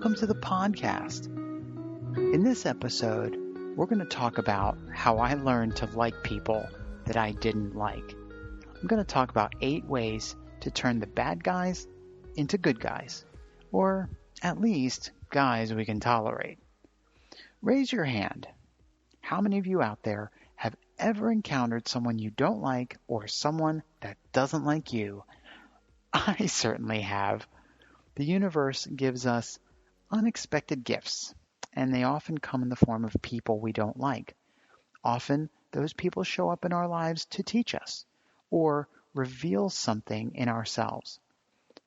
welcome to the podcast. In this episode, we're going to talk about how I learned to like people that I didn't like. I'm going to talk about 8 ways to turn the bad guys into good guys, or at least guys we can tolerate. Raise your hand. How many of you out there have ever encountered someone you don't like or someone that doesn't like you? I certainly have. The universe gives us unexpected gifts, and they often come in the form of people we don't like. Often, those people show up in our lives to teach us or reveal something in ourselves.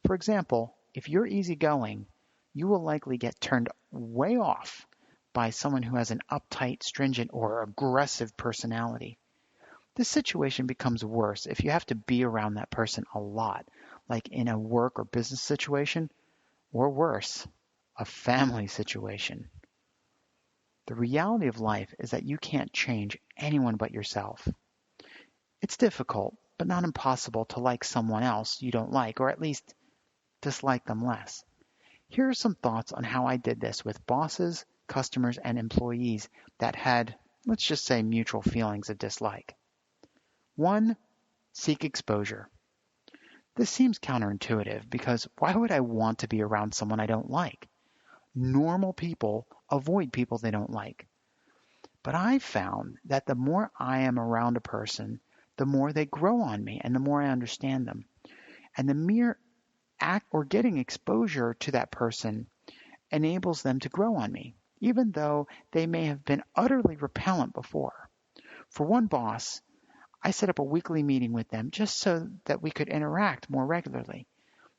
For example, if you're easygoing, you will likely get turned way off by someone who has an uptight, stringent, or aggressive personality. This situation becomes worse if you have to be around that person a lot, like in a work or business situation, or worse, a family situation. The reality of life is that you can't change anyone but yourself. It's difficult, but not impossible to like someone else you don't like, or at least dislike them less. Here are some thoughts on how I did this with bosses, customers, and employees that had, let's just say, mutual feelings of dislike. 1. Seek exposure. This seems counterintuitive because why would I want to be around someone I don't like? Normal people avoid people they don't like. But I found that the more I am around a person, the more they grow on me and the more I understand them. And the mere act or getting exposure to that person enables them to grow on me, even though they may have been utterly repellent before. For one boss, I set up a weekly meeting with them just so that we could interact more regularly.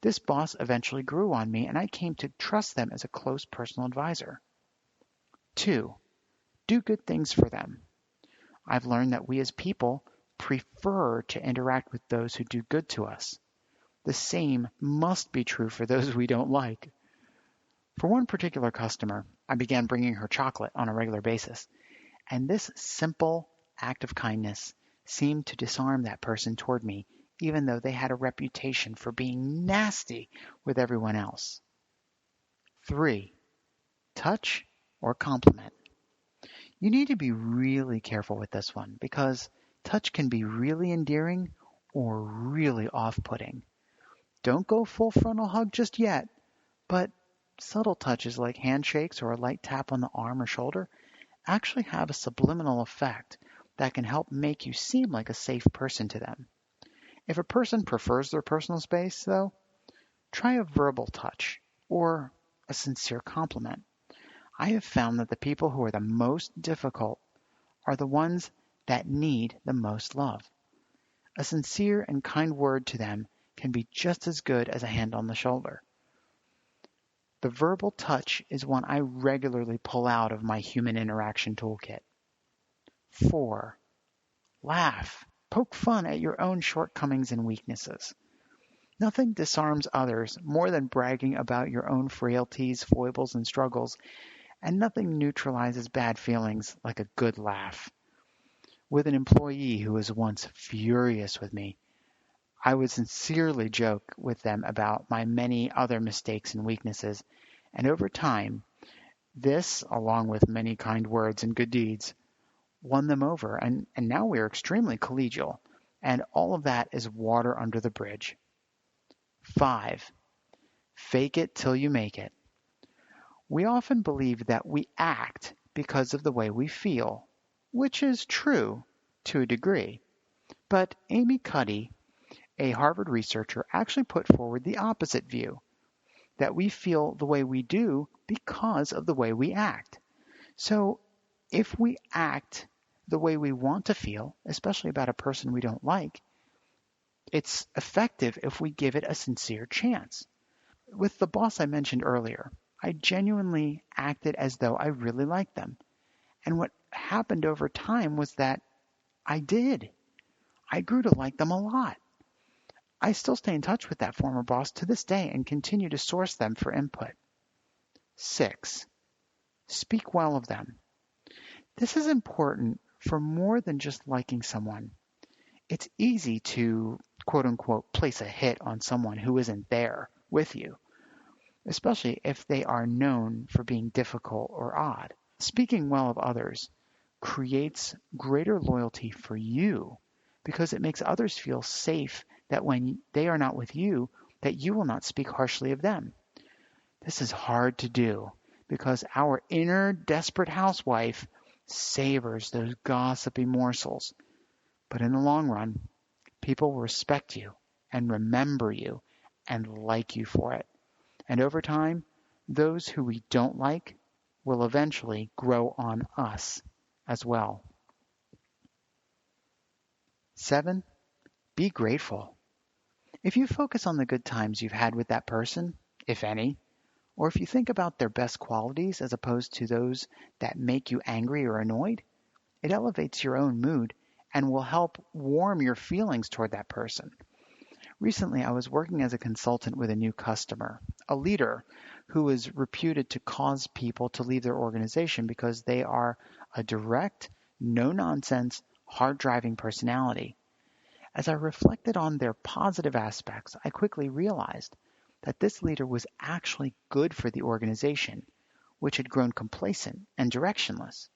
This boss eventually grew on me, and I came to trust them as a close personal advisor. 2. Do good things for them. I've learned that we as people prefer to interact with those who do good to us. The same must be true for those we don't like. For one particular customer, I began bringing her chocolate on a regular basis, and this simple act of kindness seemed to disarm that person toward me, even though they had a reputation for being nasty with everyone else. 3. Touch or compliment. You need to be really careful with this one because touch can be really endearing or really off-putting. Don't go full frontal hug just yet, but subtle touches like handshakes or a light tap on the arm or shoulder actually have a subliminal effect that can help make you seem like a safe person to them. If a person prefers their personal space, though, try a verbal touch or a sincere compliment. I have found that the people who are the most difficult are the ones that need the most love. A sincere and kind word to them can be just as good as a hand on the shoulder. The verbal touch is one I regularly pull out of my human interaction toolkit. 4. Laugh. Poke fun at your own shortcomings and weaknesses. Nothing disarms others more than bragging about your own frailties, foibles, and struggles, and nothing neutralizes bad feelings like a good laugh. With an employee who was once furious with me, I would sincerely joke with them about my many other mistakes and weaknesses, and over time, this, along with many kind words and good deeds, won them over, and now we are extremely collegial, and all of that is water under the bridge. 5. Fake it till you make it. We often believe that we act because of the way we feel, which is true to a degree. But Amy Cuddy, a Harvard researcher, actually put forward the opposite view, that we feel the way we do because of the way we act. So if we act the way we want to feel, especially about a person we don't like, it's effective if we give it a sincere chance. With the boss I mentioned earlier, I genuinely acted as though I really liked them. And what happened over time was that I did. I grew to like them a lot. I still stay in touch with that former boss to this day and continue to source them for input. 6. Speak well of them. This is important for more than just liking someone. It's easy to, quote unquote, place a hit on someone who isn't there with you. especially if they are known for being difficult or odd. Speaking well of others creates greater loyalty for you because it makes others feel safe that when they are not with you, that you will not speak harshly of them. This is hard to do because our inner desperate housewife savors those gossipy morsels. But in the long run, people will respect you and remember you and like you for it. And over time, those who we don't like will eventually grow on us as well. 7, be grateful. If you focus on the good times you've had with that person, if any, or if you think about their best qualities as opposed to those that make you angry or annoyed, it elevates your own mood and will help warm your feelings toward that person. Recently, I was working as a consultant with a new customer, a leader who is reputed to cause people to leave their organization because they are a direct, no-nonsense, hard-driving personality. As I reflected on their positive aspects, I quickly realized that this leader was actually good for the organization, which had grown complacent and directionless.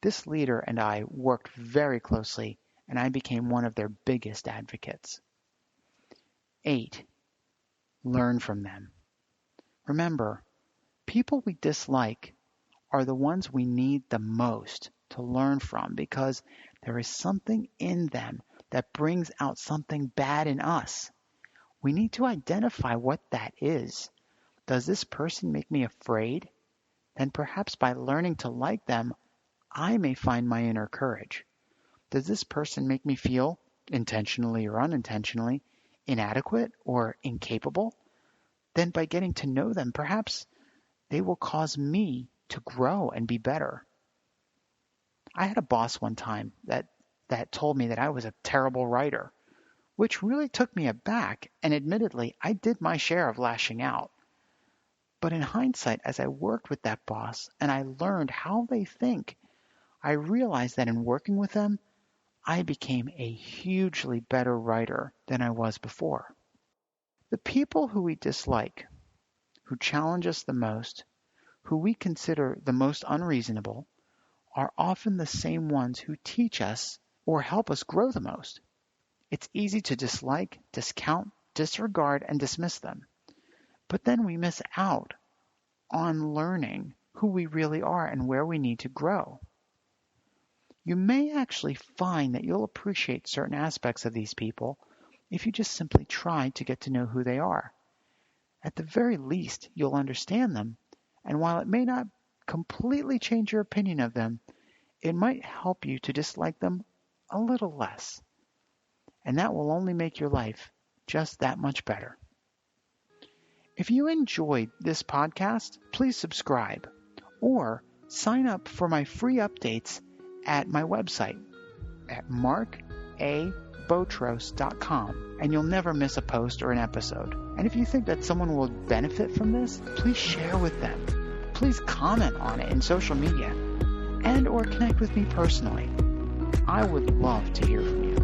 This leader and I worked very closely, and I became one of their biggest advocates. 8, learn from them. Remember, people we dislike are the ones we need the most to learn from because there is something in them that brings out something bad in us. We need to identify what that is. Does this person make me afraid? Then perhaps by learning to like them, I may find my inner courage. Does this person make me feel, intentionally or unintentionally, inadequate or incapable? Then by getting to know them, perhaps they will cause me to grow and be better. I had a boss one time that told me that I was a terrible writer, which really took me aback, and admittedly, I did my share of lashing out. But in hindsight, as I worked with that boss and I learned how they think, I realized that in working with them, I became a hugely better writer than I was before. The people who we dislike, who challenge us the most, who we consider the most unreasonable, are often the same ones who teach us or help us grow the most. It's easy to dislike, discount, disregard, and dismiss them. But then we miss out on learning who we really are and where we need to grow. You may actually find that you'll appreciate certain aspects of these people if you just simply try to get to know who they are. At the very least, you'll understand them, and while it may not completely change your opinion of them, it might help you to dislike them a little less. And that will only make your life just that much better. If you enjoyed this podcast, please subscribe or sign up for my free updates at my website at markabotros.com, and you'll never miss a post or an episode. And if you think that someone will benefit from this, please share with them. Please comment on it in social media and or connect with me personally. I would love to hear from you.